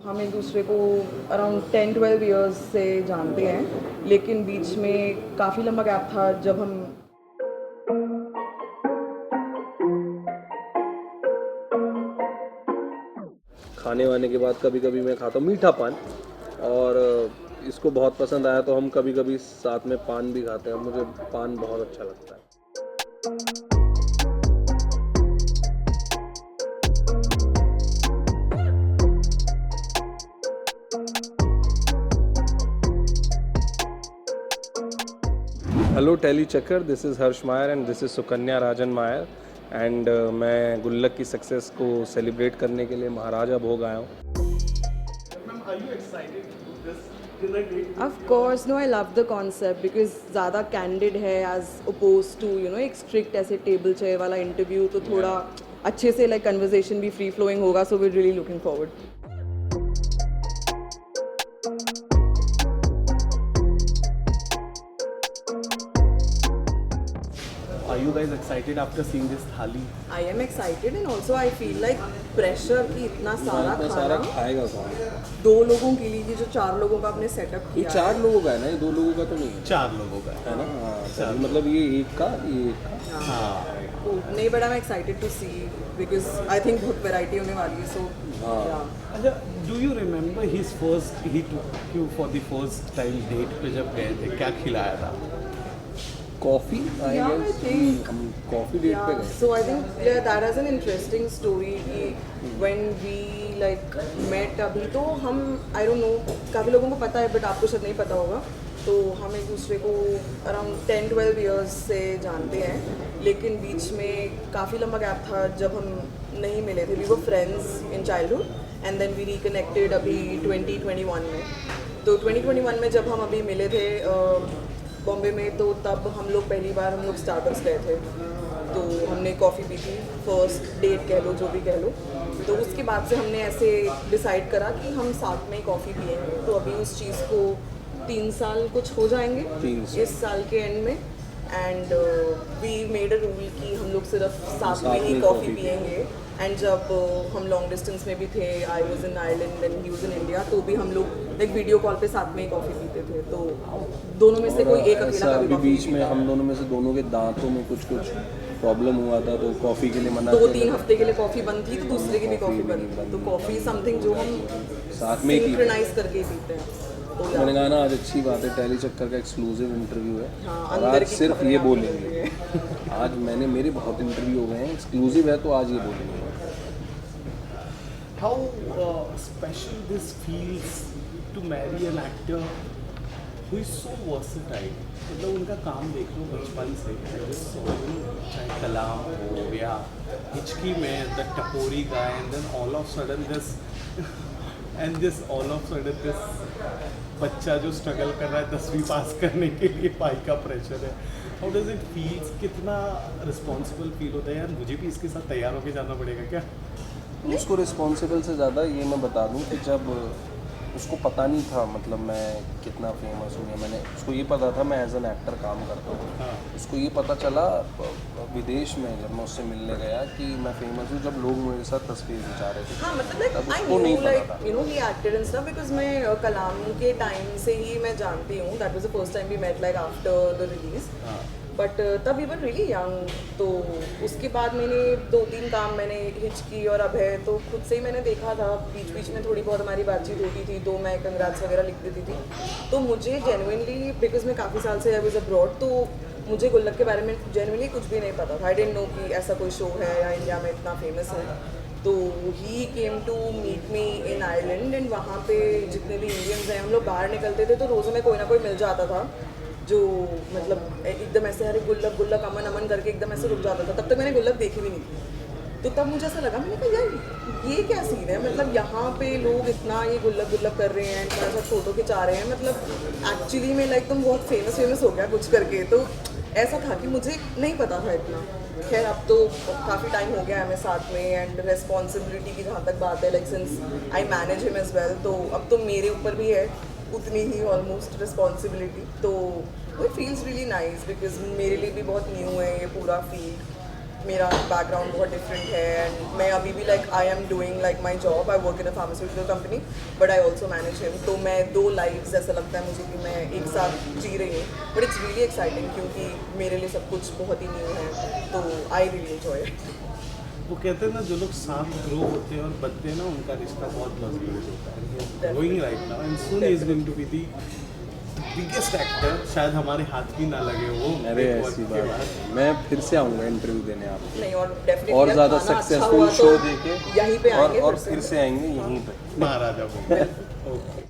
हम एक दूसरे को अराउंड 10-12 इयर्स से जानते हैं, लेकिन बीच में काफ़ी लंबा गैप था जब हम खाने वाने के बाद कभी कभी मैं खाता हूँ मीठा पान। और इसको बहुत पसंद आया तो हम कभी कभी साथ में पान भी खाते हैं। मुझे पान बहुत अच्छा लगता है। हेलो टेली चक्कर, this is Harsh Mayar and this is Sukanya Rajan Mayar. And मैं गुल्लक की सक्सेस को सेलिब्रेट करने के लिए महाराजा भोग आया हूँ। Of course no, I love the concept because ज़्यादा कैंडिड है एज अपोज टू एक स्ट्रिक्ट ऐसे टेबल चेयर वाला इंटरव्यू, तो थोड़ा अच्छे से लाइक कन्वर्सेशन भी फ्री फ्लोइंग होगा, so we really looking forward. Are you guys excited after seeing this thali? I am excited and also I feel like pressure कि इतना सारा इतना सारा खाना खाएगा कौन? 2 लोगों के लिए, जो 4 लोगों का आपने सेटअप ये किया 4 लोगों का है ना, ये 2 लोगों का तो नहीं है। 4 लोगों का है ना? हाँ, तभी मतलब ये एक का, ये एक का। हाँ तो नहीं, but I am excited to see because I think बहुत वैरायटी होने वाली है, सो अच्छा, do you remember his first he took you for the first time date पे जब गए थे, क्या खिलाया था? Coffee I Yeah, I guess, think- हम कॉफ़ी डेट पे गए। so I think that is an interesting story कि when we like met, अभी तो हम I don't know, काफ़ी लोगों को पता है बट आपको शायद नहीं पता होगा, तो हम एक दूसरे को अराउंड 10-12 इयर्स से जानते हैं, लेकिन बीच में काफ़ी लंबा गैप था जब हम नहीं मिले थे। We were friends in childhood and then we reconnected अभी 2021 में। तो 2021 में जब हम अभी मिले थे बॉम्बे में, तो तब हम लोग पहली बार हम लोग स्टारबक्स गए थे, तो हमने कॉफ़ी पी थी, फर्स्ट डेट कह लो, जो भी कह लो। तो उसके बाद से हमने ऐसे डिसाइड करा कि हम साथ में कॉफ़ी पिएंगे, तो अभी उस चीज़ को 3 साल कुछ हो जाएंगे 3 साल। इस साल के एंड में। And we made a rule कि हम लोग सिर्फ साथ में ही में कॉफ़ी coffee पिएंगे। एंड जब हम लॉन्ग डिस्टेंस में भी थे, I was in Ireland and he was in India, तो भी हम लोग एक वीडियो कॉल पे साथ में ही कॉफ़ी पीते थे। तो दोनों में से कोई एक ऐसा अकेला अभी कभी बीच coffee में पीता। हम दोनों में से दोनों के दांतों में कुछ प्रॉब्लम हुआ था, तो कॉफ़ी के लिए मना 2-3 किया। हफ्ते के लिए कॉफ़ी बंद थी, तो दूसरे की भी कॉफ़ी बंद थी। तो कॉफ़ी समथिंग जो हम साथ में ही पीते हैं। सिंक्रोनाइज करके ही पीते हैं। तो मैंने कहा ना, आज अच्छी बात है, टेली चक्कर का एक्सक्लूसिव इंटरव्यू है। हाँ, और अंदर आज की सिर्फ खबरें ये आपको बोलेंगे। मिल रही हैं। आज मेरे बहुत इंटरव्यू हो गए हैं, एक्सक्लूसिव है तो आज ये बोलेंगे। How special this feels to marry an actor who is so versatile. मतलब उनका काम देख लो बचपन से, चाहे कलाम हो या हिचकी में the tapori guy, and then all of sudden this बच्चा जो स्ट्रगल कर रहा है 10वीं पास करने के लिए, पाई का प्रेशर है। How does it feels? कितना रिस्पॉन्सिबल फील होता है यार, मुझे भी इसके साथ तैयार होके जाना पड़ेगा क्या? उसको रिस्पॉन्सिबल से ज़्यादा ये मैं बता दूं कि जब उसको पता नहीं था मतलब मैं कितना फेमस हूँ, या मैंने उसको ये पता था मैं एज एन एक्टर काम करता हूँ। हाँ। उसको ये पता चला विदेश में जब मैं उससे मिलने गया कि मैं फेमस हूँ, जब लोग मेरे साथ तस्वीर खिंचा रहे थे। हाँ, मतलब लाइक तब आई उसको नहीं न्यू पता लाइक था। He acted and stuff because मैं कलाम के टाइम से ही मैं जानती हूँ। That was the first time we met like after the release, but तब वी वर रियली यंग। तो उसके बाद मैंने 2-3 काम मैंने हिचकी और अभय तो खुद से ही मैंने देखा था, बीच बीच में थोड़ी बहुत हमारी बातचीत होती थी, तो मैं कंग्रेट्स वगैरह लिख देती थी। तो मुझे जेन्युइनली, बिकॉज मैं काफ़ी साल से आई वाज अब्रॉड, तो मुझे गुल्लक के बारे में जेन्युइनली कुछ भी नहीं पता था। आई डिडंट नो कि ऐसा कोई शो है या इंडिया में इतना फेमस है। तो he came to meet me in Ireland, and वहाँ पे जितने भी इंडियंस हैं, हम लोग बाहर निकलते थे तो रोज़ में कोई ना कोई मिल जाता था जो मतलब एकदम ऐसे अरे गुल्लक गुल्लक अमन अमन करके एकदम ऐसे रुक जाता था। तब तक मैंने गुल्लक देखी भी नहीं थी। तो तब मुझे ऐसा लगा, मैंने कहा यार ये क्या सीन है, मतलब यहाँ पे लोग इतना ये गुल्लक गुल्लक कर रहे हैं, तुम्हारे साथ फोटो खिंचा रहे हैं, मतलब एक्चुअली में लाइक तुम बहुत फेमस हो गया कुछ करके। तो ऐसा था कि मुझे नहीं पता था इतना। खैर अब तो काफ़ी टाइम हो गया है हमें साथ में, एंड रिस्पॉन्सिबिलिटी की जहाँ तक बात है, like since I manage him as well, तो अब तो मेरे ऊपर भी है उतनी ही ऑलमोस्ट रिस्पॉन्सिबिलिटी। तो वो फील्स रियली नाइस बिकॉज मेरे लिए भी बहुत न्यू है ये पूरा फील्ड। मेरा बैकग्राउंड बहुत डिफरेंट है एंड मैं अभी भी like I am doing like my job, I work in a pharmaceutical company but I also manage him, तो मैं 2 लाइफ्स ऐसा लगता है मुझे कि मैं एक साथ जी रही हूँ, बट इट्स रियली एक्साइटिंग क्योंकि मेरे लिए सब कुछ बहुत ही न्यू है, तो आई रियली एंजॉय इट। वो कहते हैं ना जो लोग साथ ग्रो होते हैं और बनते हैं ना उनका रिश्ता बहुत मजबूत होता है। Growing right now and soon is going to be the biggest actor, शायद हमारे हाथ भी ना लगे वो। अरे ऐसी बात नहीं। मैं फिर से आऊँगा इंटरव्यू देने आपको नहीं और डेफिनेटली और ज़्यादा सक्सेसफुल शो देके यहीं पे आएंगे और फिर से आएंगे यहीं पे महाराजा को। ओके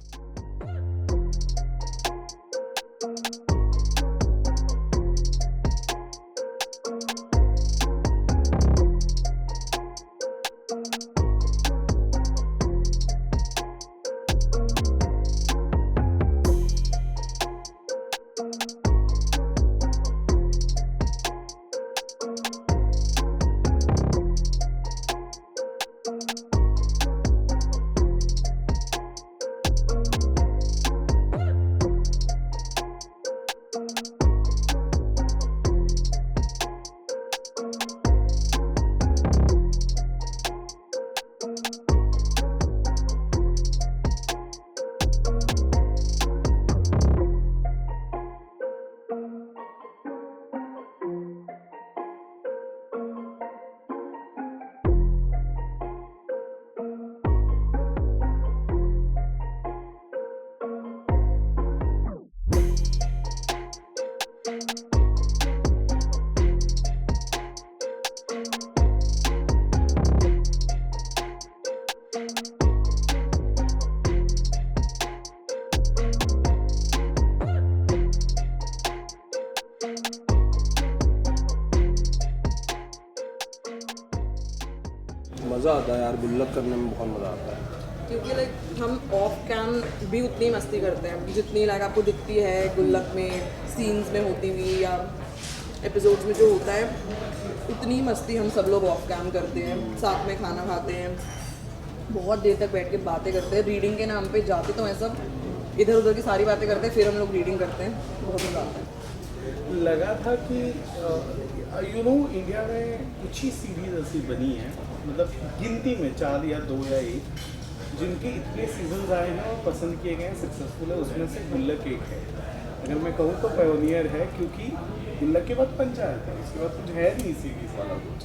मज़ा आता है यार, गुल्लक करने में बहुत मज़ा आता है। क्योंकि लाइक हम ऑफ कैम भी उतनी मस्ती करते हैं जितनी लाइक आपको दिखती है गुल्लक में सीन्स में होती हुई या एपिसोड्स में जो होता है, उतनी मस्ती हम सब लोग ऑफ कैम करते हैं, साथ में खाना खाते हैं, बहुत देर तक बैठ के बातें करते हैं। रीडिंग के नाम पे जाते तो ऐसा इधर उधर की सारी बातें करते हैं, फिर हम लोग रीडिंग करते हैं, बहुत मज़ा आता है। लगा था कि यू नो इंडिया में कुछ ही सीरीज ऐसी बनी है, मतलब गिनती में 4 या 2 या 1 जिनके इतने सीजन्स आए हैं और पसंद किए गए हैं, सक्सेसफुल है, उसमें से गुल्लक एक है। अगर मैं कहूँ तो पायोनियर है, क्योंकि गुल्लक के बाद पंचायत है, उसके बाद कुछ है नहीं सीरीज वाला कुछ।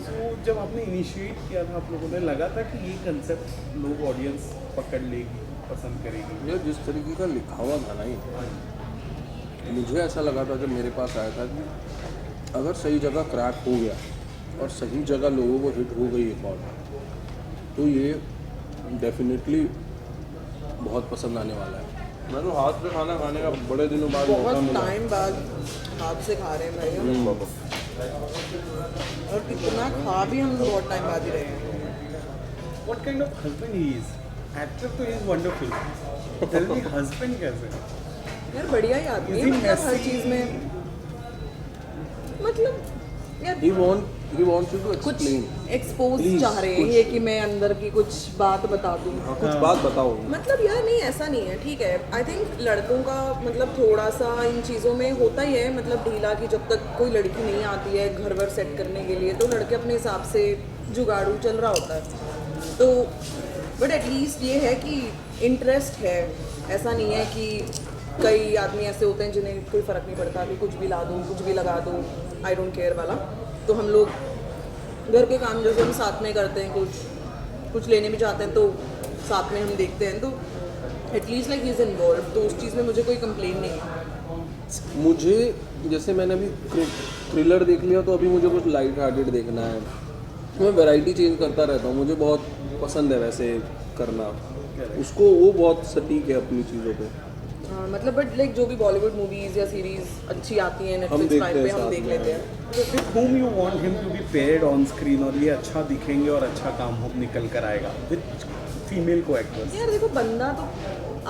तो जब आपने इनिशिएट किया था आप लोगों ने, लगा था कि ये कंसेप्ट लोग ऑडियंस पकड़ लेगी, पसंद करेगी। ये जिस तरीके का लिखा हुआ था ना, मुझे ऐसा लगा था जब मेरे पास आया था कि अगर सही जगह क्रैक हो गया और सही जगह लोगों को हिट हो गई एक और, तो ये डेफिनेटली बहुत पसंद आने वाला है। मैं तो हाथ से खाना खाने का बड़े दिनों बाद मौका बहुत मिला। टाइम बाद हाथ से खा रहे हैं भाई हम, और कितना खा भी हम बहुत टाइम बाद ही रहे हैं। What kind of husband he is? Actor तो is wonderful. Tell me husband कैसे? यार बढ़िया ही आदमी है, Is he मतलब हर messy? चीज़ में, मतलब यार He wants you to कुछ explain। एक्सपोज Please, चाह रहे हैं कुछ- ये कि मैं अंदर की कुछ बात बता दूँ। कुछ बात बताओ। मतलब यार नहीं, ऐसा नहीं है, ठीक है। आई थिंक लड़कों का मतलब थोड़ा सा इन चीज़ों में होता ही है, मतलब ढीला, कि जब तक कोई लड़की नहीं आती है घर वर सेट करने के लिए तो लड़के अपने हिसाब से जुगाड़ू चल रहा होता है। तो बट एटलीस्ट ये है कि इंटरेस्ट है, ऐसा नहीं है कि कई आदमी ऐसे होते हैं जिन्हें कोई फ़र्क नहीं पड़ता कि कुछ भी ला दूँ, कुछ भी लगा दूँ, आई डोंट केयर वाला। तो हम लोग घर के काम जैसे हम साथ में करते हैं, कुछ लेने भी जाते हैं तो साथ में हम देखते हैं, तो एटलीस्ट लाइक इज़ इन्वॉल्व, तो उस चीज़ में मुझे कोई कंप्लेन नहीं है। मुझे जैसे मैंने अभी थ्रिलर देख लिया, तो अभी मुझे कुछ लाइट हार्टेड देखना है। मैं वैरायटी चेंज करता रहता हूँ, मुझे बहुत पसंद है वैसे करना। उसको वो बहुत सटीक है अपनी चीज़ों पे। हाँ, मतलब बट लाइक जो भी बॉलीवुड मूवीज़ या सीरीज़ अच्छी आती हैं हम नेटफ्लिक्स देखते प्राइम पे, हैं हम साथ देख में। लेते हैं। With whom you want him to be paired on screen और ये अच्छा दिखेंगे और अच्छा काम हो निकल कर आएगा with female co-actors? यार देखो, बंदा तो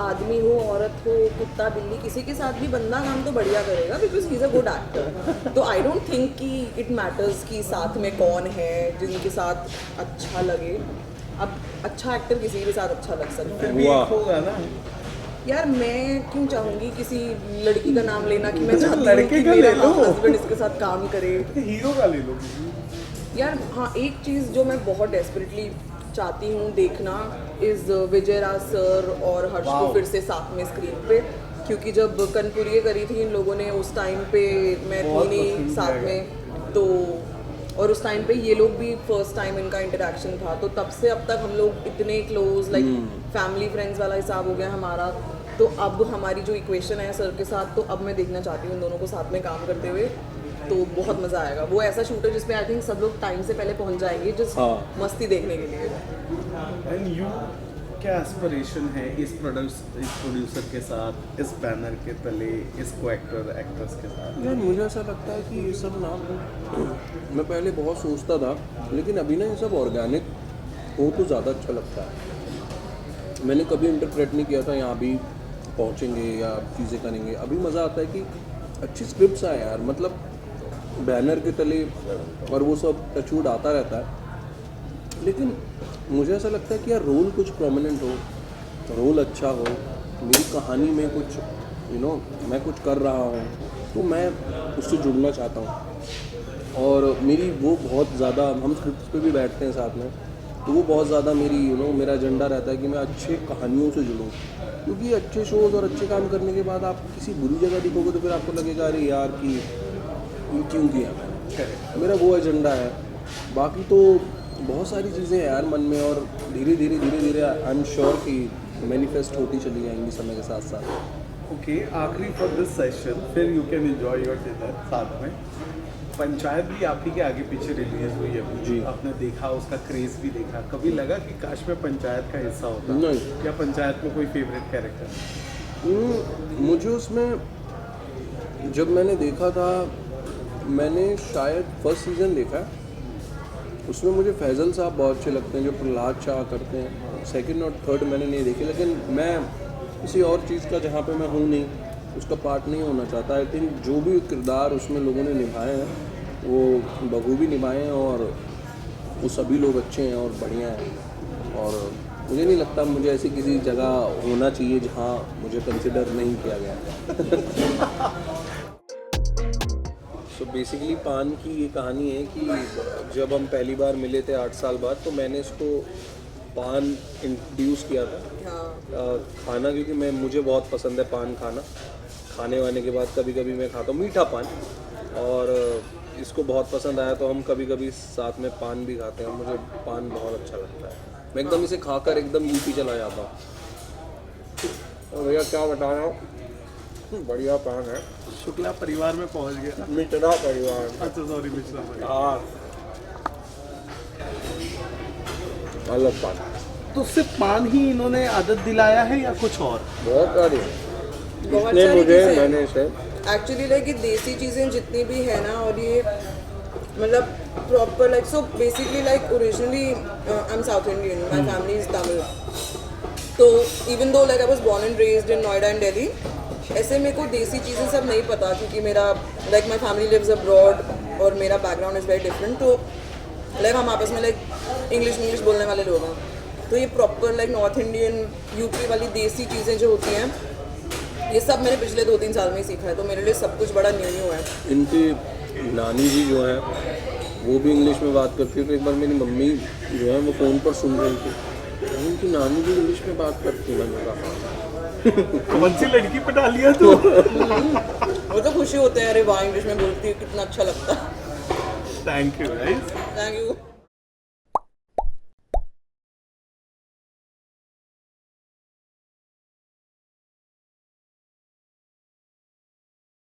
आदमी हो, औरत हो, कुत्ता बिल्ली, किसी के साथ भी बंदा काम तो बढ़िया करेगा, because he is a good actor. तो आई डोंट थिंक कि इट मैटर्स कि साथ में कौन है जिनके साथ अच्छा लगे। अब अच्छा एक्टर किसी के साथ अच्छा लग सकता फिर है। भी वाह। एक होगा ना, यार मैं क्यों चाहूँगी किसी लड़की का नाम लेना कि मैं चाहती हूँ लड़के कि का मेरा ले लो। हस्बैंड इसके साथ काम करे। हीरो का ले लो। यार हाँ, एक चीज़ जो मैं बहुत डेस्परेटली चाहती हूँ देखना इज़ विजय राज सर और हर्ष को फिर से साथ में स्क्रीन पे, क्योंकि जब कनपुरिये करी थी इन लोगों ने उस टाइम पे मैं थी नहीं साथ में, तो और उस टाइम पे ये लोग भी फर्स्ट टाइम इनका इंटरेक्शन था, तो तब से अब तक हम लोग इतने क्लोज लाइक फैमिली फ्रेंड्स वाला हिसाब हो गया हमारा। तो अब हमारी जो इक्वेशन है सर के साथ, तो अब मैं देखना चाहती हूँ उन दोनों को साथ में काम करते हुए, तो बहुत मज़ा आएगा। वो ऐसा शूट है जिसमें आई थिंक सब लोग टाइम से पहले पहुँच जाएंगे जस्ट मस्ती देखने के लिए। एंड यू, क्या एस्पिरेशन है इस प्रोड्यूसर के साथ, इस बैनर के तले, इस को एक्ट्रेस के साथ? यार मुझे ऐसा लगता है कि ये सब ना, मैं पहले बहुत सोचता था, लेकिन अभी ना ये सब ऑर्गेनिक हो तो ज़्यादा अच्छा लगता है। मैंने कभी इंटरप्रेट नहीं किया था यहाँ भी पहुँचेंगे या चीज़ें करेंगे। अभी मज़ा आता है कि अच्छी स्क्रिप्ट्स आए यार, मतलब बैनर के तले और वो सब टचवुड आता रहता है, लेकिन मुझे ऐसा लगता है कि यार रोल कुछ प्रोमिनेंट हो, रोल अच्छा हो, मेरी कहानी में कुछ मैं कुछ कर रहा हूँ तो मैं उससे जुड़ना चाहता हूँ। और मेरी वो बहुत ज़्यादा, हम स्क्रिप्ट पे भी बैठते हैं साथ में, तो वो बहुत ज़्यादा मेरी मेरा एजेंडा रहता है कि मैं अच्छे कहानियों से जुड़ूँ, क्योंकि अच्छे शोज़ और अच्छे काम करने के बाद आप किसी बुरी जगह दिखोगे तो फिर आपको लगेगा अरे यार कि क्यों किया मैंने। मेरा वो एजेंडा है। बाकी तो बहुत सारी चीज़ें हैं यार मन में, और धीरे धीरे आई एम श्योर कि मैनिफेस्ट होती चली जाएंगी समय के साथ साथ। ओके, आखिरी फॉर दिस सेशन, फिर you can enjoy your dinner साथ में। पंचायत भी आप ही के आगे पीछे रिलीज हुई है जी। आपने देखा, उसका क्रेज भी देखा, कभी लगा कि काश मैं पंचायत का हिस्सा होता? नहीं। या पंचायत में कोई फेवरेट कैरेक्टर? मुझे उसमें जब मैंने देखा था, मैंने शायद फर्स्ट सीज़न देखा है, उसमें मुझे फैज़ल साहब बहुत अच्छे लगते हैं जो प्रहलाद शाह करते हैं। सेकंड और थर्ड मैंने नहीं देखे, लेकिन मैं किसी और चीज़ का जहाँ पे मैं हूँ नहीं, उसका पार्ट नहीं होना चाहता। आई थिंक जो भी किरदार उसमें लोगों ने निभाए हैं वो बखूबी निभाए हैं, और वो सभी लोग अच्छे हैं और बढ़िया हैं। और मुझे नहीं लगता मुझे ऐसी किसी जगह होना चाहिए जहाँ मुझे कंसिडर नहीं किया गया। सो बेसिकली पान की ये कहानी है कि जब हम पहली बार मिले थे 8 साल बाद, तो मैंने इसको पान इंट्रोड्यूस किया था खाना, क्योंकि मुझे बहुत पसंद है पान खाना। खाने वाने के बाद कभी कभी मैं खाता हूँ मीठा पान, और इसको बहुत पसंद आया तो हम कभी कभी साथ में पान भी खाते हैं। मुझे पान बहुत अच्छा लगता है, मैं एकदम इसे खाकर एकदम यूपी चला जाता हूँ। और भैया क्या बता रहा हूँ, बढ़िया पान है। शुक्ला परिवार में पहुंच गया। मिश्रा परिवार। अच्छा सॉरी, मिश्रा परिवार। हाँ, अलग पान। तो सिर्फ पान ही इन्होंने आदत दिलाया है या कुछ और? बहुत सारी बहुत इसने सारी मुझे, चीज़ें मैंने इसे एक्चुअली लाइक ये देसी चीज़ें जितनी भी है ना, और ये मतलब proper like so basically like originally I am South Indian, my family is Tamil, तो even though like I was born and raised in Noida and Delhi, ऐसे मेरे को देसी चीज़ें सब नहीं पता, क्योंकि मेरा like my family lives abroad और मेरा बैकग्राउंड इज़ वेरी डिफरेंट। तो लाइक हम आपस में लाइक इंग्लिश बोलने वाले लोग हैं, तो ये proper like north Indian UP वाली देसी चीज़ें जो होती हैं, ये सब मैंने पिछले 2-3 साल में ही सीखा है, तो मेरे लिए सब कुछ बड़ा न्यू है। इनकी नानी जी जो है वो भी इंग्लिश में बात करती है, तो एक बार मेरी मम्मी जो है वो फ़ोन पर सुन रही थी, उनकी नानी भी इंग्लिश में बात करती है। मैंने कहा कौन सी लड़की पटा लिया तो? वो तो खुशी होते हैं, अरे वाह इंग्लिश में बोलती है, कितना अच्छा लगता है। Thank you guys. Thank you.